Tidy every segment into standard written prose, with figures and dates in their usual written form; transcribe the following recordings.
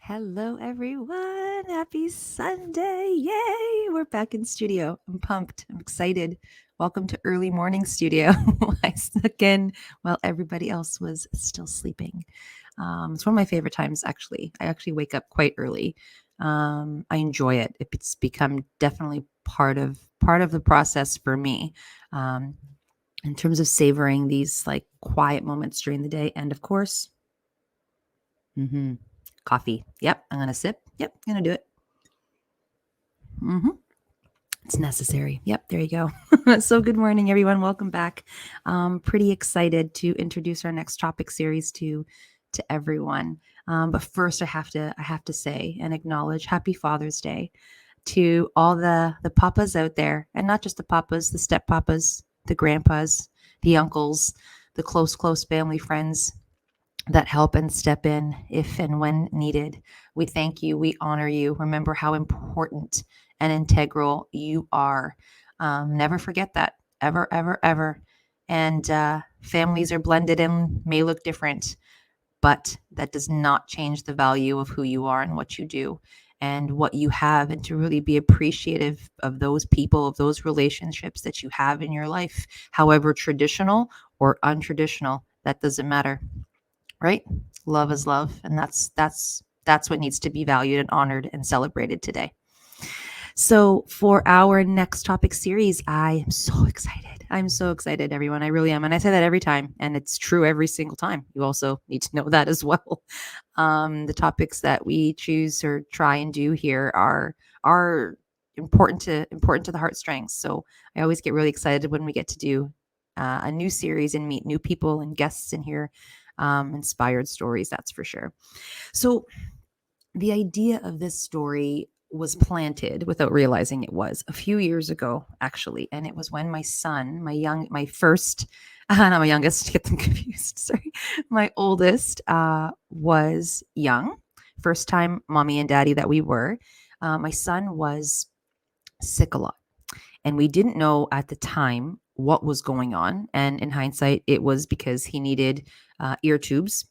Hello, everyone. Happy Sunday. Yay. We're back in studio. I'm pumped. I'm excited. Welcome to early morning studio. I snuck in while everybody else was still sleeping. It's one of my favorite times, actually. I actually wake up quite early. I enjoy it. It's become definitely part of the process for me. Um, in terms of savoring these like quiet moments during the day. And of course, mm-hmm, coffee. Yep, I'm going to sip. Yep, I'm going to do it. Mm-hmm. It's necessary. Yep, there you go. So, good morning, everyone. Welcome back. Pretty excited to introduce our next topic series to everyone. But first, I have to say and acknowledge Happy Father's Day to all the papas out there, and not just the papas, the step papas, the grandpas, the uncles, the close family friends that help and step in if and when needed. We thank you. We honor you. Remember how important and integral you are. Never forget that, ever, ever, ever. And families are blended and may look different, but that does not change the value of who you are and what you do and what you have, and to really be appreciative of those people, of those relationships that you have in your life, however traditional or untraditional, that doesn't matter, right? Love is love, and that's what needs to be valued and honored and celebrated today. So for our next topic series, I am so excited. I'm so excited, everyone. I really am. And I say that every time, and it's true every single time. You also need to know that as well. The topics that we choose or try and do here are important to the heartstrings. So I always get really excited when we get to do a new series and meet new people and guests in here, inspired stories, that's for sure. So the idea of this story was planted without realizing it was a few years ago, actually. And it was when my son, my first, not my youngest, get them confused, sorry, my oldest was young. First time mommy and daddy that we were. My son was sick a lot. And we didn't know at the time what was going on. And in hindsight, it was because he needed ear tubes,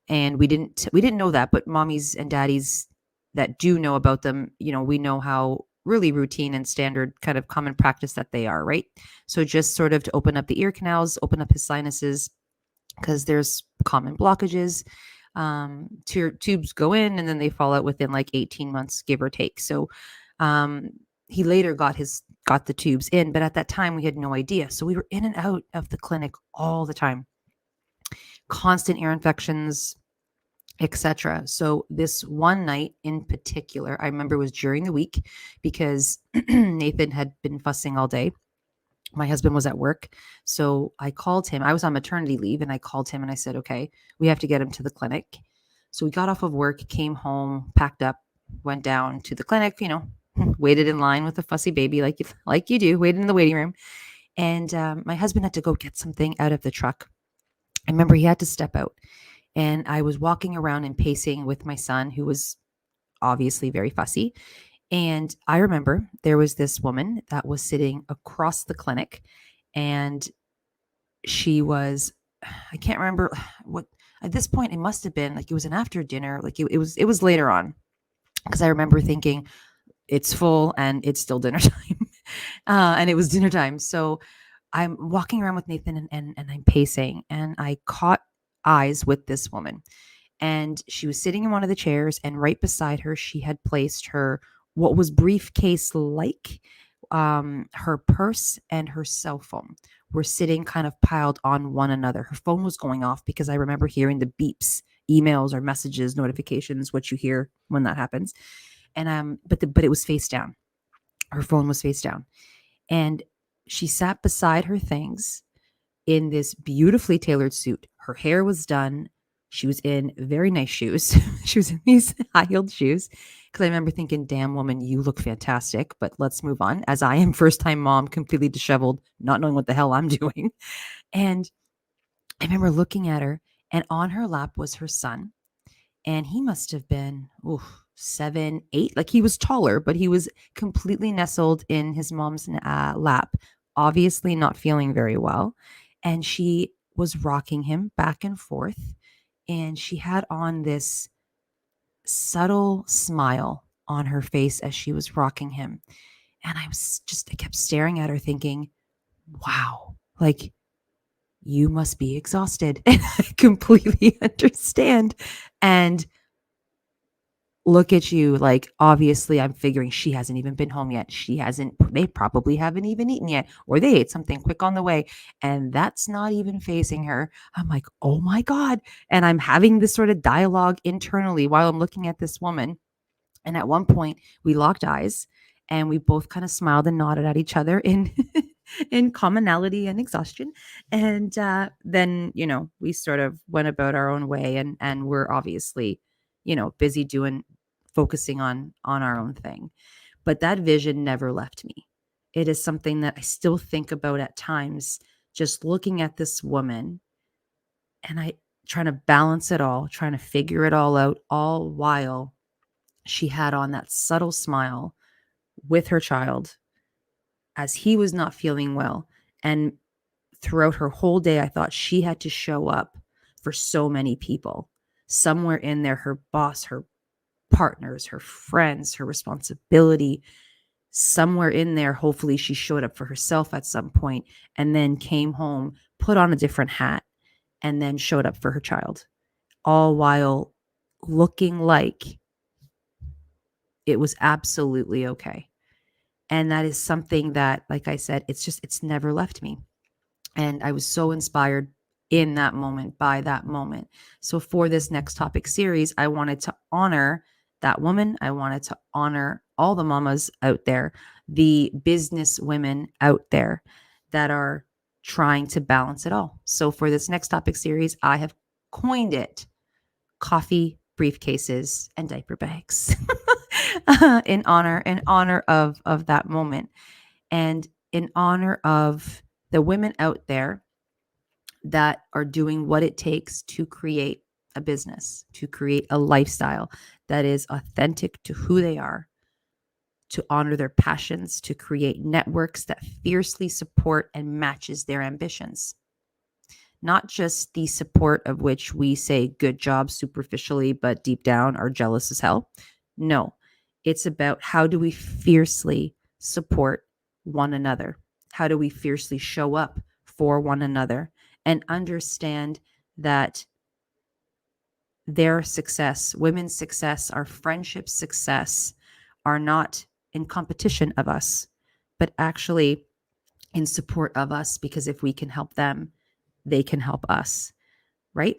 and we didn't know that, but mommies and daddies that do know about them, we know how really routine and standard kind of common practice that they are, right? So just sort of to open up the ear canals, open up his sinuses, because there's common blockages. Tubes go in and then they fall out within like 18 months, give or take. So um, he later got the tubes in, but at that time we had no idea. So we were in and out of the clinic all the time, constant ear infections, etc. So this one night in particular, I remember, was during the week because Nathan had been fussing all day. My husband was at work. So I called him. I was on maternity leave, and I called him and I said, okay, we have to get him to the clinic. So we got off of work, came home, packed up, went down to the clinic, waited in line with a fussy baby like you do, waited in the waiting room. And my husband had to go get something out of the truck. I remember he had to step out. And I was walking around and pacing with my son, who was obviously very fussy. And I remember there was this woman that was sitting across the clinic, and she was, I can't remember what, at this point, it must have been like, it was an after dinner, like it was later on. Because I remember thinking, it's full and it's still dinner time. And it was dinner time. So I'm walking around with Nathan, and I'm pacing, and I caught eyes with this woman. And she was sitting in one of the chairs, and right beside her, she had placed her what was briefcase like. Her purse and her cell phone were sitting kind of piled on one another. Her phone was going off because I remember hearing the beeps, emails or messages, notifications, what you hear when that happens. And but it was face down. Her phone was face down, and she sat beside her things in this beautifully tailored suit. Her hair was done. She was in very nice shoes. She was in these high-heeled shoes. Because I remember thinking, damn woman, you look fantastic, but let's move on. As I am first-time mom, completely disheveled, not knowing what the hell I'm doing. And I remember looking at her, and on her lap was her son. And he must have been 7, 8. Like, he was taller, but he was completely nestled in his mom's lap, obviously not feeling very well. And she was rocking him back and forth. And she had on this subtle smile on her face as she was rocking him. And I kept staring at her thinking, wow, like you must be exhausted. And I completely understand. And look at you, like obviously I'm figuring she hasn't even been home yet. They probably haven't even eaten yet, or they ate something quick on the way. And that's not even facing her. I'm like, oh my God. And I'm having this sort of dialogue internally while I'm looking at this woman. And at one point, we locked eyes and we both kind of smiled and nodded at each other in in commonality and exhaustion. And then, we sort of went about our own way, and we're obviously, busy focusing on our own thing. But that vision never left me. It is something that I still think about at times, just looking at this woman and I trying to balance it all, trying to figure it all out, all while she had on that subtle smile with her child as he was not feeling well. And throughout her whole day, I thought she had to show up for so many people. Somewhere in there, her boss, her partners, her friends, her responsibility. Somewhere in there, hopefully she showed up for herself at some point and then came home, put on a different hat, and then showed up for her child, all while looking like it was absolutely okay. And that is something that, like I said, it's never left me. And I was so inspired in that moment, by that moment. So for this next topic series, I wanted to honor that woman. I wanted to honor all the mamas out there, the business women out there that are trying to balance it all. So for this next topic series, I have coined it coffee, briefcases, and diaper bags. In honor of that moment, and in honor of the women out there that are doing what it takes to create a business, to create a lifestyle that is authentic to who they are, to honor their passions, to create networks that fiercely support and matches their ambitions. Not just the support of which we say good job superficially, but deep down are jealous as hell. No, it's about how do we fiercely support one another? How do we fiercely show up for one another and understand that their success, women's success, our friendship success are not in competition of us, but actually in support of us, because if we can help them, they can help us, right?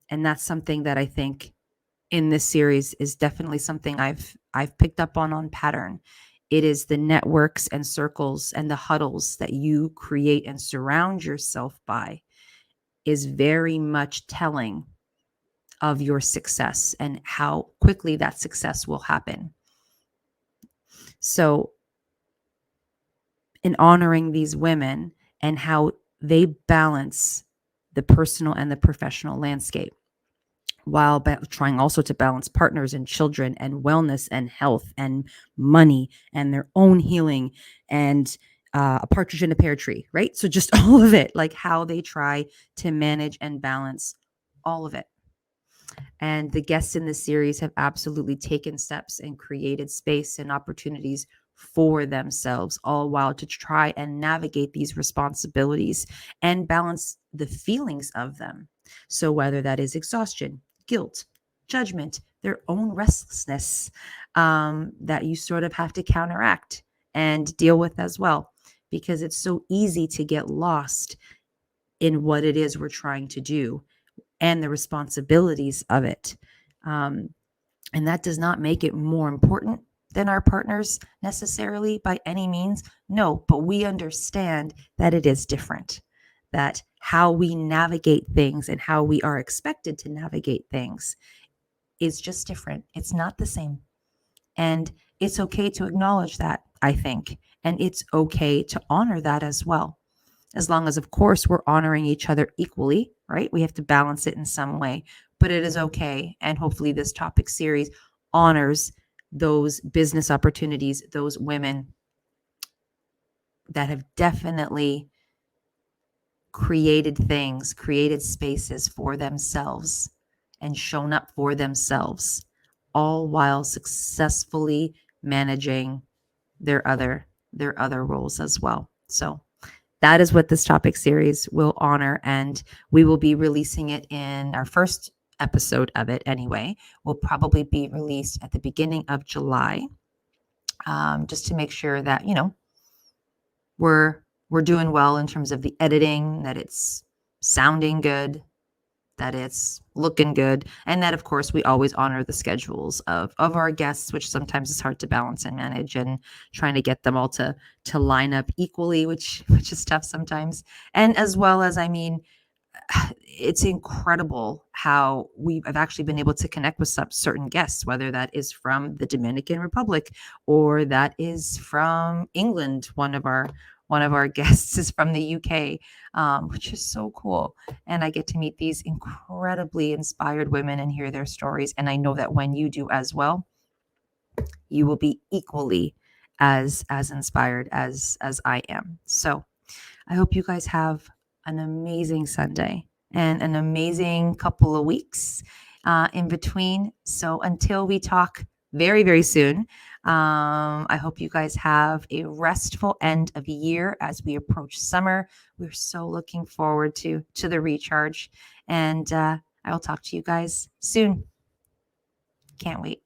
And that's something that I think in this series is definitely something I've picked up on pattern. It is the networks and circles and the huddles that you create and surround yourself by is very much telling of your success and how quickly that success will happen. So in honoring these women and how they balance the personal and the professional landscape, while trying also to balance partners and children and wellness and health and money and their own healing and a partridge in a pear tree, right? So just all of it, like how they try to manage and balance all of it. And the guests in this series have absolutely taken steps and created space and opportunities for themselves, all while to try and navigate these responsibilities and balance the feelings of them. So, whether that is exhaustion, guilt, judgment, their own restlessness that you sort of have to counteract and deal with as well, because it's so easy to get lost in what it is we're trying to do and the responsibilities of it. And that does not make it more important than our partners necessarily by any means. No, but we understand that it is different, that how we navigate things and how we are expected to navigate things is just different. It's not the same. And it's okay to acknowledge that, I think. And it's okay to honor that as well. As long as, of course, we're honoring each other equally, right? We have to balance it in some way, but it is okay. And hopefully this topic series honors those business opportunities, those women that have definitely created things, created spaces for themselves and shown up for themselves, all while successfully managing their other roles as well. So that is what this topic series will honor, and we will be releasing it in our first episode of it anyway. Will probably be released at the beginning of July, just to make sure that we're doing well in terms of the editing, that it's sounding good, that it's looking good, and that of course we always honor the schedules of our guests, which sometimes is hard to balance and manage, and trying to get them all to line up equally, which is tough sometimes. And as well as, I mean, it's incredible how I've actually been able to connect with some certain guests, whether that is from the Dominican Republic or that is from England. One of our guests is from the UK, which is so cool. And I get to meet these incredibly inspired women and hear their stories. And I know that when you do as well, you will be equally as inspired as I am. So I hope you guys have an amazing Sunday and an amazing couple of weeks in between. So until we talk very, very soon, I hope you guys have a restful end of year as we approach summer. We're so looking forward to the recharge, and I will talk to you guys soon. Can't wait.